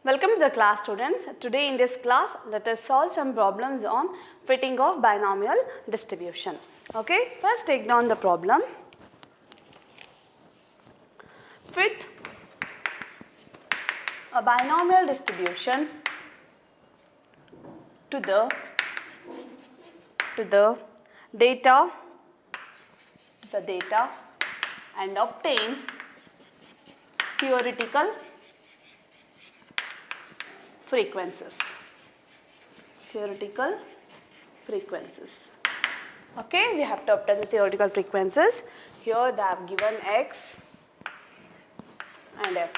Welcome to the class, students. Today in this class, let us solve some problems on fitting of binomial distribution. Okay, first take down the problem. Fit a binomial distribution to the data and obtain theoretical frequencies. Okay, we have to obtain the theoretical frequencies. Here they have given x and f.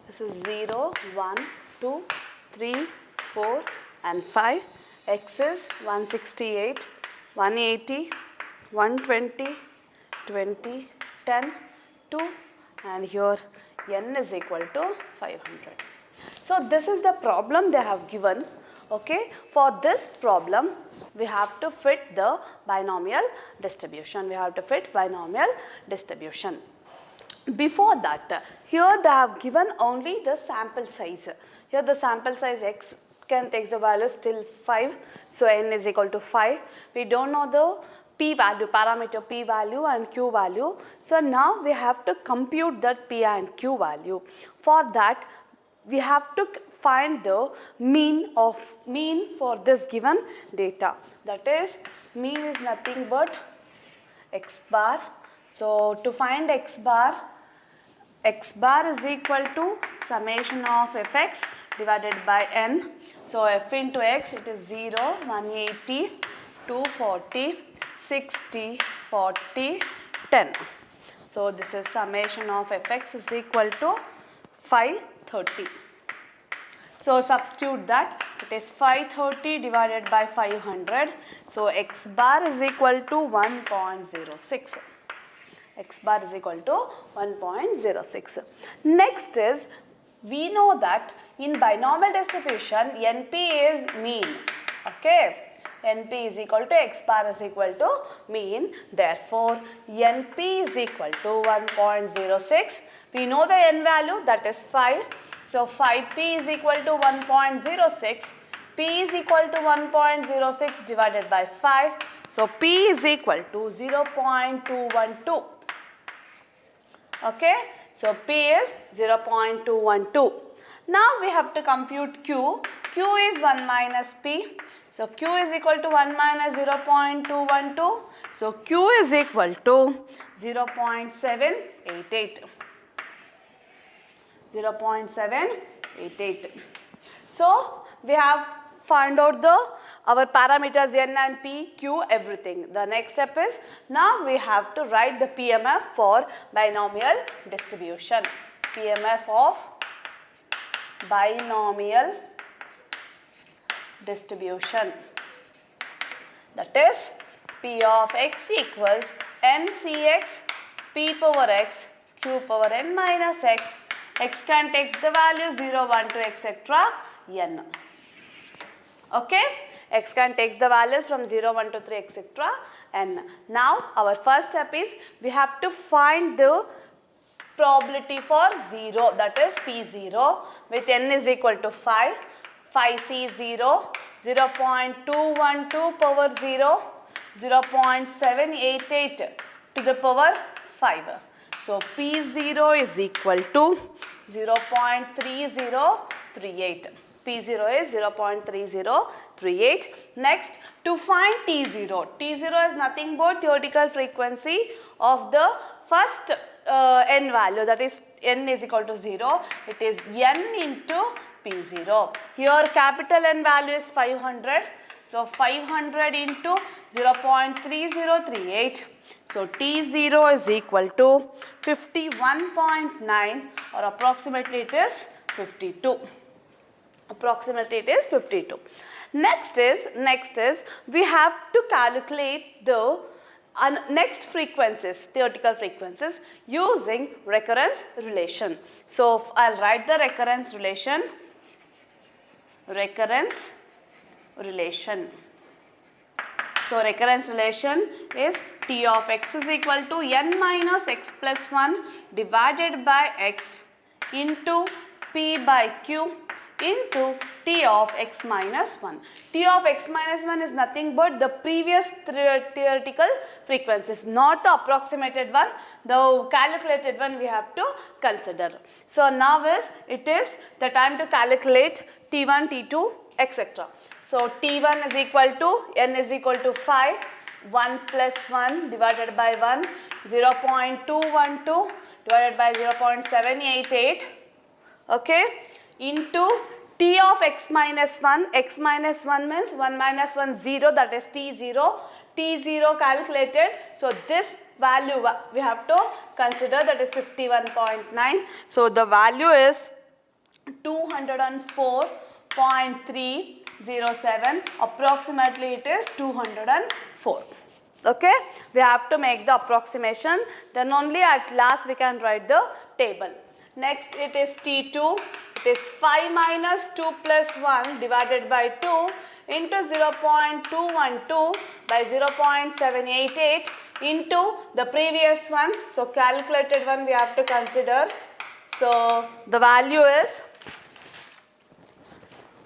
This is 0, 1, 2, 3, 4 and 5. X is 168, 180, 120, 20, 10, 2 and here n is equal to 500. So this is the problem they have given. Okay, for this problem we have to fit the binomial distribution. Before that, here they have given only the sample size. Here the sample size x can take the value still 5. So n is equal to 5. We don't know the p value, parameter p value and q value. So now we have to compute that p and q value. For that we have to find the mean for this given data. That is, mean is nothing but x bar. So to find x bar is equal to summation of fx divided by n. So f into x, it is 0, 180, 240, 60, 40, 10. So this is summation of fx is equal to 530. So substitute that, it is 530 divided by 500. So x bar is equal to 1.06. X bar is equal to 1.06. Next is, we know that in binomial distribution NP is mean. Okay, NP is equal to x bar is equal to mean. Therefore, NP is equal to 1.06. We know the n value, that is 5. So 5p is equal to 1.06. P is equal to 1.06 divided by 5. So p is equal to 0.212. Okay, so p is 0.212. Now we have to compute q. Q is 1 minus p. So q is equal to 1 minus 0.212. So q is equal to 0.788. 0.788. So we have found out our parameters n and p, q, everything. The next step is, now we have to write the PMF for binomial distribution. PMF of binomial distribution. That is, P of x equals NCX p power x q power n minus x. X can take the value 0, 1, 2, etc. n. Okay, x can take the values from 0, 1, 2, 3, etc. n. Now our first step is, we have to find the probability for 0, that is P0, with n is equal to 5. 5C 0, 0.212 power 0, 0.788 to the power 5. So P0 is equal to 0.3038. P0 is 0.3038. Next, to find T0. T0 is nothing but theoretical frequency of the first n value, that is n is equal to 0. It is n into P0. Here capital N value is 500. So 500 into 0.3038. So T0 is equal to 51.9, or approximately it is 52. Next is we have to calculate the next frequencies, theoretical frequencies, using recurrence relation. So I'll write the recurrence relation. So recurrence relation is T of x is equal to n minus x plus 1 divided by x into P by Q into T of x minus 1. T of x minus 1 is nothing but the previous theoretical frequencies, not the approximated one. The calculated one we have to consider. So now it is the time to calculate T1, T2, etc. So T1 is equal to, n is equal to 5, 1 plus 1 divided by 1, 0.212 divided by 0.788, okay, into T of x minus 1 means 1 minus 1 0, that is T0, T0 calculated. So this value we have to consider, that is 51.9. So the value is 204.307, approximately it is 204. Okay, we have to make the approximation, then only at last we can write the table. Next it is T2, it is 5 minus 2 plus 1 divided by 2 into 0.212 by 0.788 into the previous one. So calculated one we have to consider. So the value is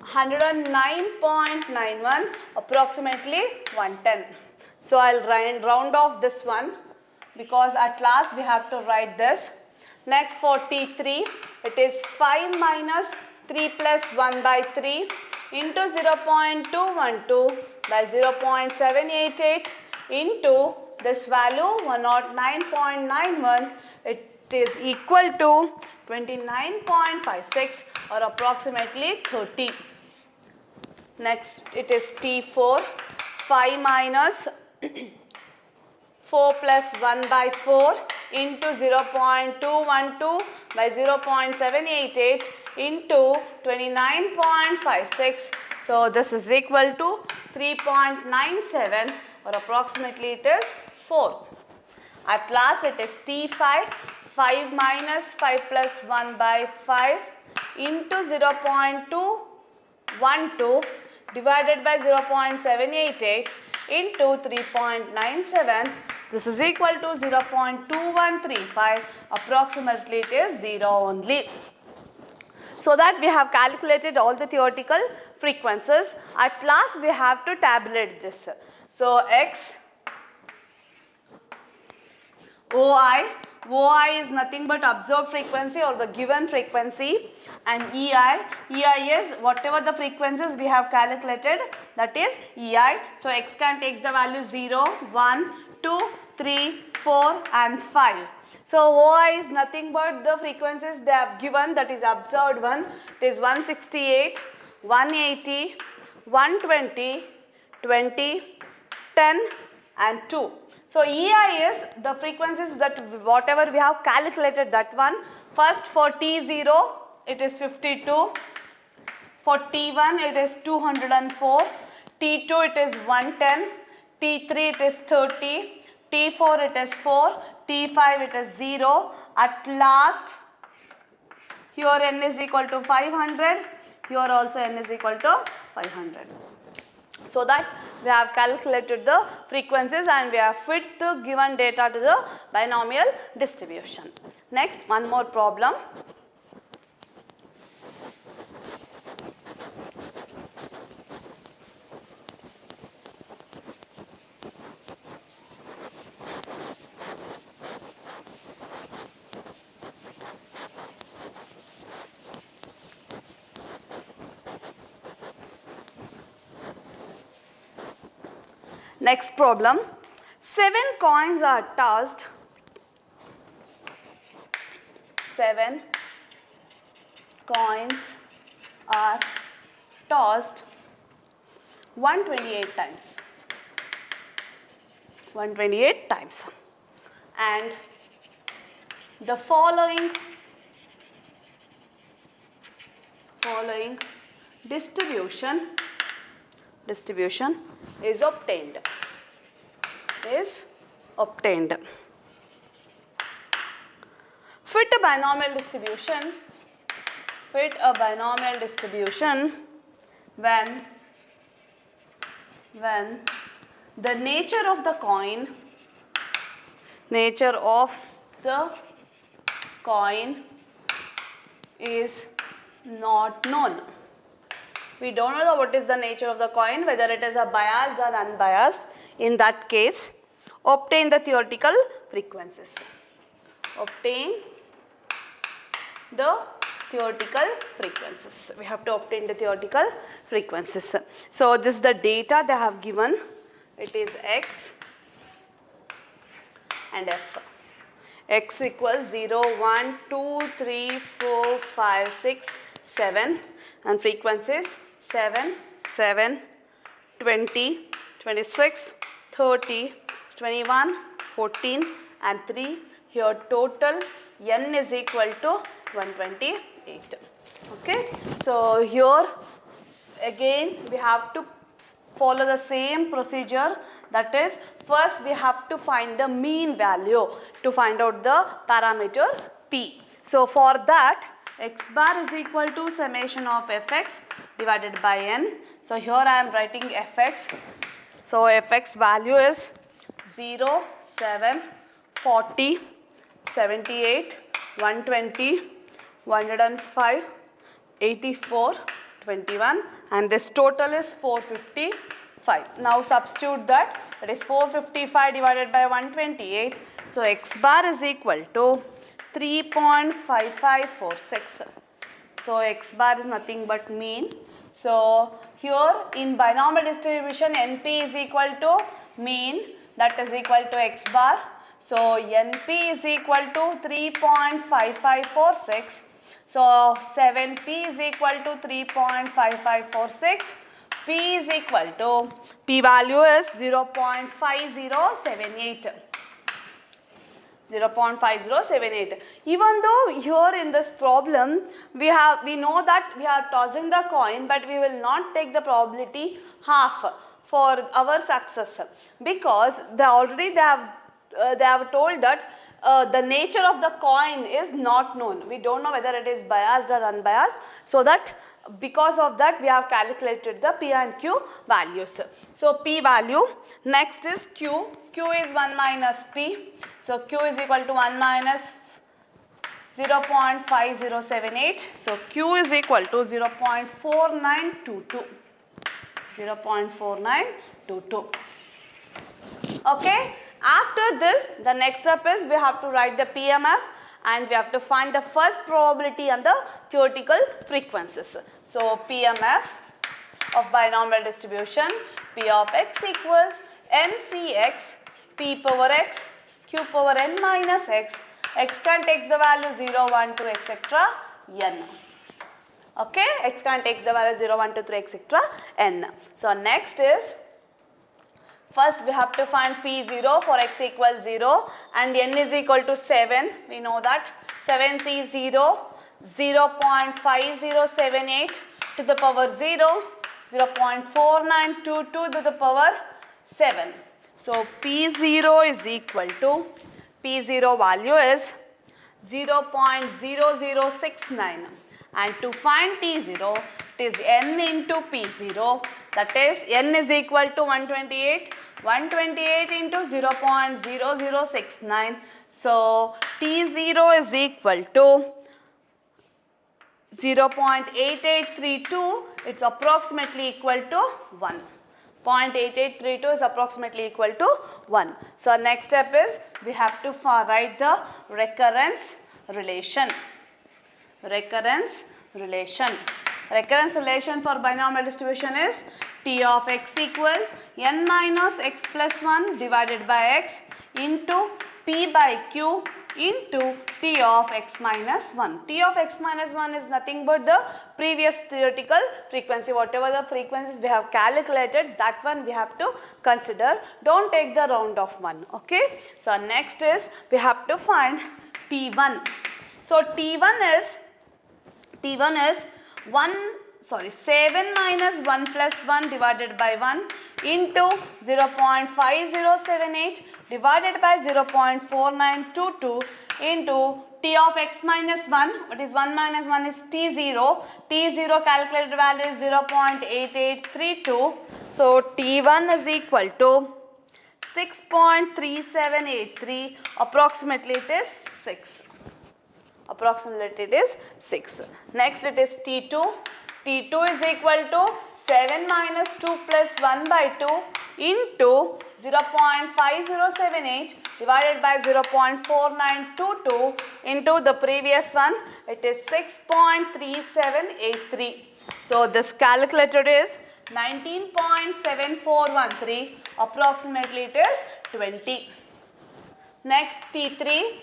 109.91, approximately 110. So I'll round off this one because at last we have to write this. Next for T3, it is 5 minus 3 plus 1 by 3 into 0.212 by 0.788 into this value 109.91. It is equal to 29.56 or approximately 30. Next it is T4, 5 minus 4 plus 1 by 4 into 0.212 by 0.788 into 29.56. So this is equal to 3.97 or approximately it is 4. At last it is T5, 5 minus 5 plus 1 by 5 into 0.212 divided by 0.788 into 3.97. This is equal to 0.2135, approximately it is 0 only. So that we have calculated all the theoretical frequencies. At last we have to tabulate this. So X, OI is nothing but observed frequency or the given frequency, and EI is whatever the frequencies we have calculated, that is EI. So X can take the value 0, 1, 2, 3, 4 and 5. So OI is nothing but the frequencies they have given, that is observed one. It is 168, 180, 120, 20, 10 and 2. So EI is the frequencies that whatever we have calculated, that one. First for T0 it is 52, for T1 it is 204, T2 it is 110, T3 it is 30, T4 it is 4, T5 it is 0. At last here n is equal to 500, here also n is equal to 500. So that we have calculated the frequencies and we have fit the given data to the binomial distribution. Next, one more problem. Next problem, 7 coins are tossed, 7 coins are tossed 128 times, 128 times, and the following distribution is obtained. Fit a binomial distribution when the nature of the coin is not known. We don't know what is the nature of the coin, whether it is a biased or unbiased. In that case, obtain the theoretical frequencies. Obtain the theoretical frequencies. We have to obtain the theoretical frequencies. So this is the data they have given. It is x and f. X equals 0, 1, 2, 3, 4, 5, 6, 7 and frequencies 7, 7, 20, 26, 30, 21, 14 and 3. Here total n is equal to 128. Okay. So here again we have to follow the same procedure, that is first we have to find the mean value to find out the parameter p. So for that x bar is equal to summation of fx divided by n. So here I am writing fx. So fx value is 0, 7, 40, 78, 120, 105, 84, 21 and this total is 455. Now substitute that is 455 divided by 128. So x bar is equal to 3.5546. So x bar is nothing but mean. So here in binomial distribution NP is equal to mean, that is equal to x bar. So NP is equal to 3.5546. So 7p is equal to 3.5546. P is equal to, p value is 0.5078. 0.5078. Even though here in this problem we know that we are tossing the coin, but we will not take the probability half for our success, because they have told that the nature of the coin is not known. We don't know whether it is biased or unbiased. So that because of that we have calculated the P and Q values. So P value, next is Q. Q is 1 minus P. So Q is equal to 1 minus 0.5078. So Q is equal to 0.4922. 0.4922. Okay. After this, the next step is we have to write the PMF and we have to find the first probability and the theoretical frequencies. So PMF of binomial distribution, P of x equals NCx, P power x, Q power n minus x can take the value 0, 1, 2, etc. n. Okay, x can take the value 0, 1, 2, 3, etc. n. So next is, first we have to find P0 for x equals 0 and n is equal to 7. We know that 7c 0, 0.5078 to the power 0, 0.4922 to the power 7. So P0 is equal to, P0 value is 0.0069 and to find T0 it is n into P0, that is n is equal to 128 into 0.0069. So T0 is equal to 0.8832, it's approximately equal to 1. 0.8832 is approximately equal to 1. So next step is we have to write the recurrence relation. Recurrence relation for binomial distribution is T of x equals n minus x plus 1 divided by x into P by Q into T of x minus 1. T of x minus 1 is nothing but the previous theoretical frequency. Whatever the frequencies we have calculated, that one we have to consider. Don't take the round of 1. Okay. So next is we have to find T1. So T1 is 7 minus 1 plus 1 divided by 1 into 0.5078 divided by 0.4922 into T of x minus 1. What is 1 minus 1 is T0. T0 calculated value is 0.8832. So T1 is equal to 6.3783. Approximately it is 6. approximately it is 6. Next it is T2. T2 is equal to 7 minus 2 plus 1 by 2 into 0.5078 divided by 0.4922 into the previous one, it is 6.3783. So this calculated is 19.7413, approximately it is 20. Next T3,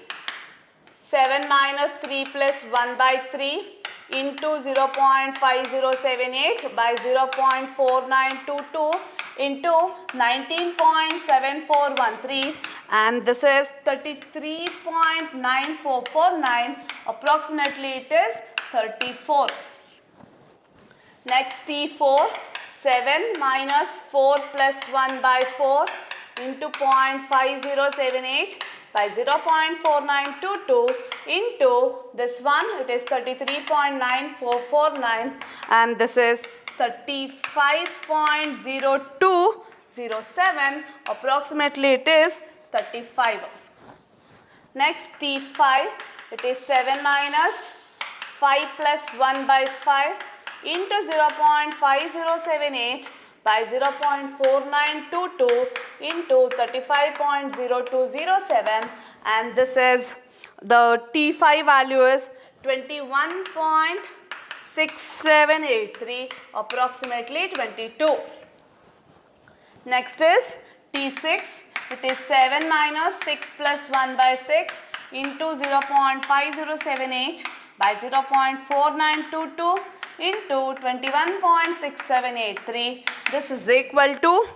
7 minus 3 plus 1 by 3 into 0.5078 by 0.4922 into 19.7413, and this is 33.9449, approximately it is 34. Next T4, 7 minus 4 plus 1 by 4 into 0.5078 by 0.4922 into this one, it is 33.9449, and this is 35.0207, approximately it is 35. Next T5, it is 7 minus 5 plus 1 by 5 into 0.5078 by 0.4922 into 35.0207, and this is the T5 value is 21.6783, approximately 22. Next is T6, it is 7 minus 6 plus 1 by 6 into 0.5078 by 0.4922 into 21.6783. This is equal to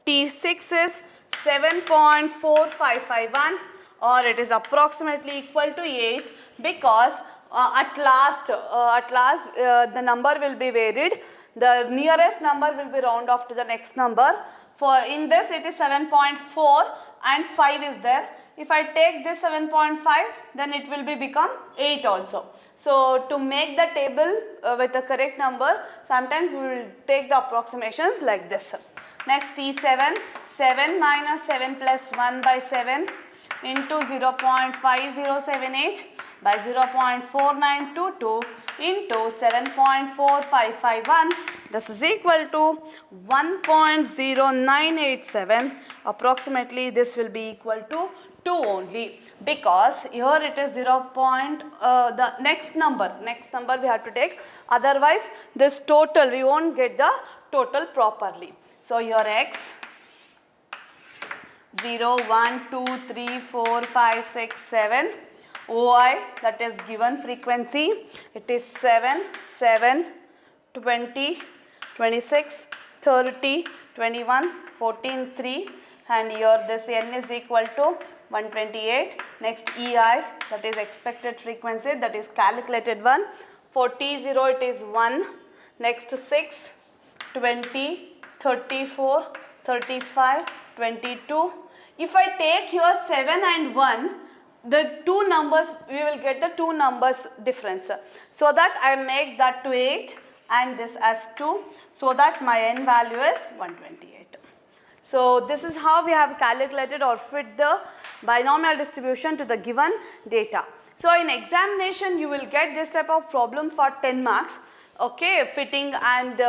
T6 is 7.4551, or it is approximately equal to 8, because at last the number will be varied. The nearest number will be round off to the next number. For in this it is 7.4 and 5 is there. If I take this 7.5, then it will be become 8 also. So to make the table with the correct number, sometimes we will take the approximations like this. Next T7, 7 minus 7 plus 1 by 7 into 0.5078 by 0.4922 into 7.4551. This is equal to 1.0987. Approximately this will be equal to 2 only, because here it is the next number we have to take, otherwise this total we won't get the total properly. So your X 0, 1, 2, 3, 4, 5, 6, 7. OI, that is given frequency, it is 7, 7, 20, 26, 30, 21, 14, 3, and here this N is equal to 128. Next EI, that is expected frequency, that is calculated one. For T0 it is 1. Next 6, 20, 34, 35, 22. If I take here 7 and 1, the two numbers, we will get the two numbers difference. So that I make that to 8 and this as 2, so that my N value is 128. So this is how we have calculated or fit the binomial distribution to the given data. So in examination you will get this type of problem for 10 marks. Okay, fitting and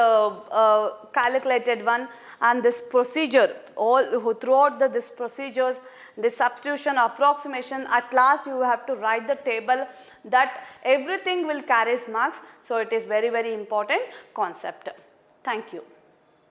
calculated one, and this procedure, throughout this procedures, this substitution, approximation, at last you have to write the table, that everything will carry marks. So it is very, very important concept. Thank you.